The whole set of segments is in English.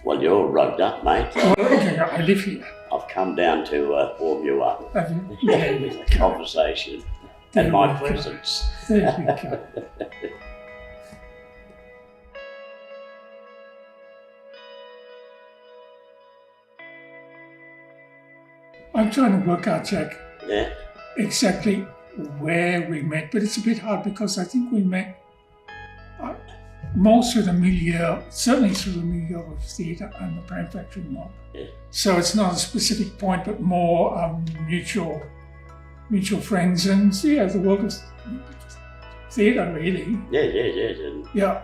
Well, you're all rugged up, mate. Well, okay, I live here. I've come down to warm you up Have you? Yeah, with a conversation and my presence. There we go. I'm trying to work out, Jack, Yeah. exactly where we met, but it's a bit hard because I think we met more through the milieu, certainly through the milieu of theatre and the Pram Factory mob. Yeah. So it's not a specific point, but more mutual friends and the world of theatre, really. Yes. And Yeah.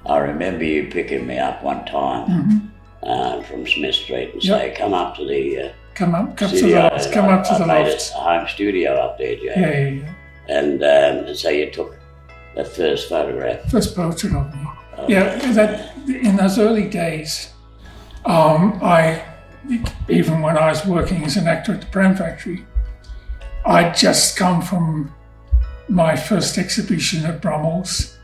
I remember you picking me up one time from Smith Street and say, come up to the Come up to the studio. loft. Come up to the I made loft. a home studio up there, Jack. Yeah. And so you took that first photograph. First portrait of me. That in those early days, even when I was working as an actor at the Pram Factory, I'd just come from my first exhibition at Brummels,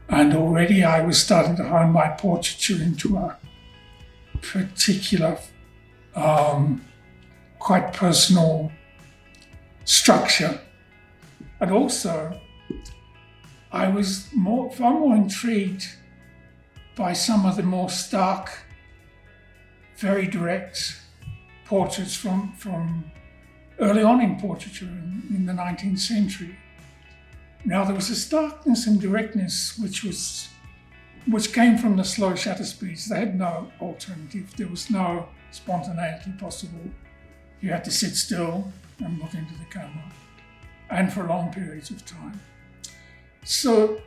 and already I was starting to hone my portraiture into a particular, quite personal structure. And also, I was far more intrigued by some of the more stark, very direct portraits from early on in portraiture in the 19th century. Now there was a starkness and directness which came from the slow shutter speeds. They had no alternative. There was no spontaneity possible. You had to sit still and look into the camera, and for long periods of time. So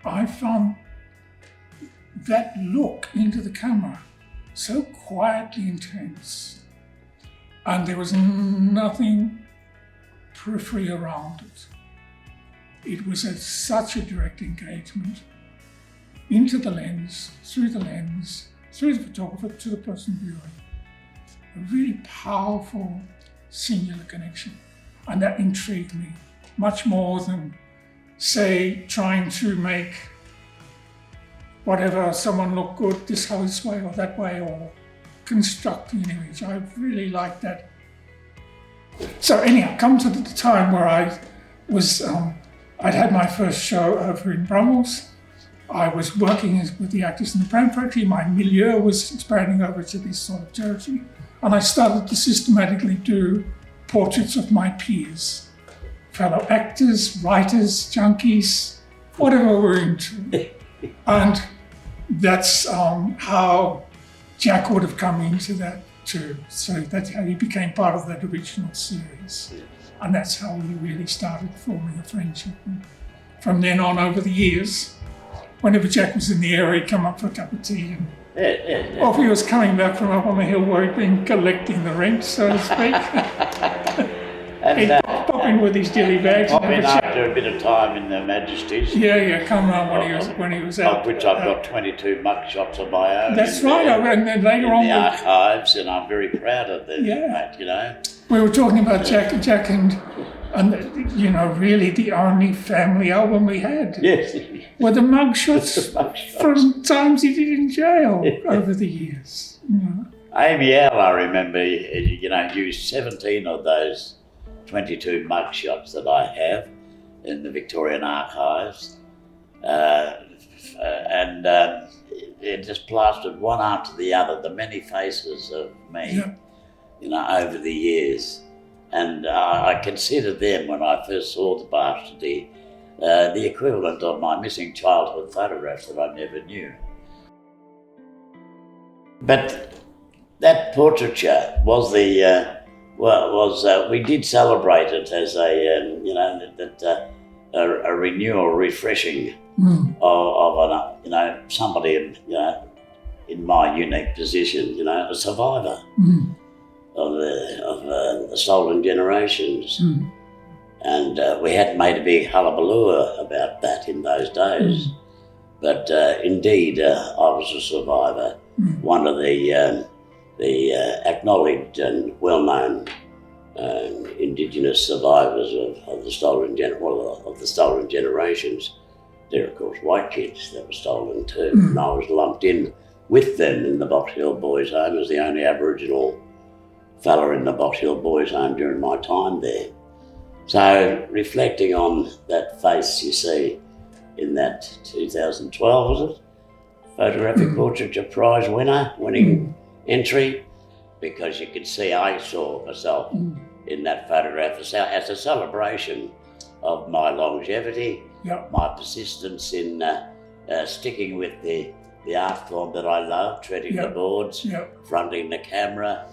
I found that look into the camera so quietly intense, and there was nothing periphery around it. It was such a direct engagement into the lens, through the photographer to the person viewing. A really powerful singular connection, and that intrigued me much more than, say, trying to make whatever someone look good this way or that way, or constructing an image. I really liked that. So anyhow, come to the time where I was, I'd had my first show over in Brummels. I was working with the actors in the Pram Factory. My milieu was expanding over to this sort of territory, and I started to systematically do portraits of my peers, fellow actors, writers, junkies, whatever we're into. And that's how Jack would have come into that too. So that's how he became part of that original series. And that's how we really started forming a friendship. And from then on, over the years, whenever Jack was in the area, he'd come up for a cup of tea. And or if he was coming back from up on the hill where he'd been collecting the rent, so to speak, he'd pop in with his dilly bags. Pop in after a bit of time in the Majesties. Yeah, come round when he was out. Of which I've got 22 mug shots of my own. That's right, and then later on... in the archives, and I'm very proud of them, mate, you know. We were talking about Jack and you know, really the only family album we had. Yes. Were the mugshots from times he did in jail over the years. You know. Amy Al, I remember, you know, used 17 of those 22 mugshots that I have in the Victorian archives, and it just plastered one after the other, the many faces of me, you know, over the years. And I considered them, when I first saw the bastardy, the equivalent of my missing childhood photographs that I never knew. But that portraiture was we did celebrate it as a, you know, a renewal, refreshing of you know, somebody, you know, in my unique position, you know, a survivor of the stolen generations. And we hadn't made a big hullabaloo about that in those days. But indeed, I was a survivor, one of the acknowledged and well-known Indigenous survivors of the stolen generations. There are, of course, white kids that were stolen too, and I was lumped in with them in the Box Hill Boys Home as the only Aboriginal fella in the Box Hill Boys Home during my time there. So reflecting on that face you see in that 2012, was it? Photographic Portraiture Prize winning entry, because you could see I saw myself in that photograph as a celebration of my longevity, my persistence in sticking with the art form that I love, treading the boards, fronting the camera.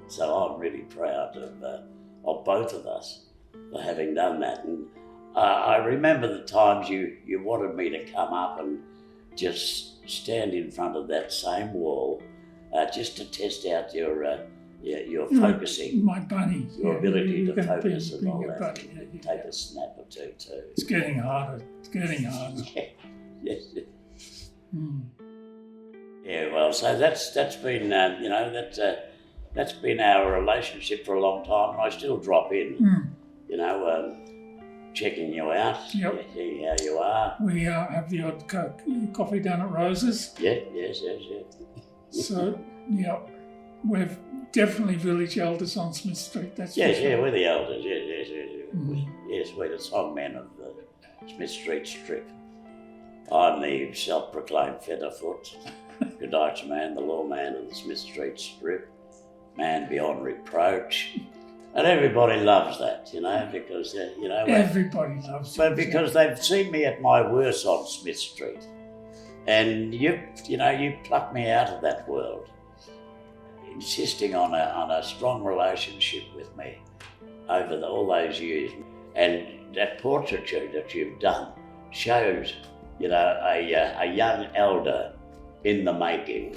So I'm really proud of both of us for having done that. And I remember the times you wanted me to come up and just stand in front of that same wall, just to test out your focusing, my bunny, your ability to focus and all that. Bunny, Take a snap or two too. It's getting harder. It's getting harder. Yes. Yeah. Well, so that's been that's been our relationship for a long time, and I still drop in. Checking you out, seeing how you are. We have the odd coffee down at Rose's. Yes. So, we're definitely village elders on Smith Street. That's we're the elders. Yes, we're the songmen of the Smith Street Strip. I'm the self-proclaimed featherfoot, G'day's man, the lawman of the Smith Street Strip, man beyond reproach. And everybody loves that, because, everybody loves it. But because they've seen me at my worst on Smith Street. And you plucked me out of that world, insisting on a strong relationship with me over all those years. And that portraiture that you've done shows, a young elder in the making.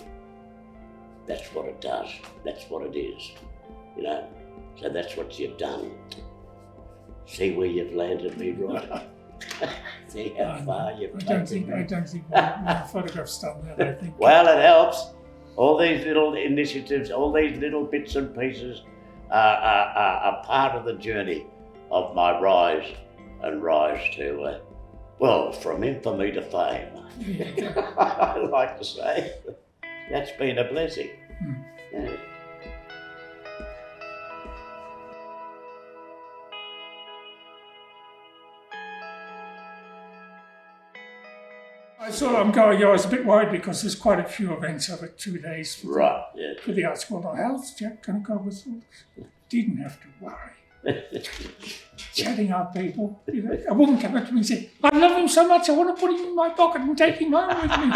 That's what it does. That's what it is, So that's what you've done. See where you've landed me, right? See how far you've taken me. I don't think my photograph's done that, I think. Well, it helps. All these little initiatives, all these little bits and pieces are part of the journey of my rise to, from infamy to fame. I like to say. That's been a blessing. Yeah. I thought I'm going. I was a bit worried because there's quite a few events over 2 days for the Arts School. How's Jack going to go with all this? Didn't have to worry. Chatting up people. A woman came up to me and said, "I love him so much, I want to put him in my pocket and take him home with me."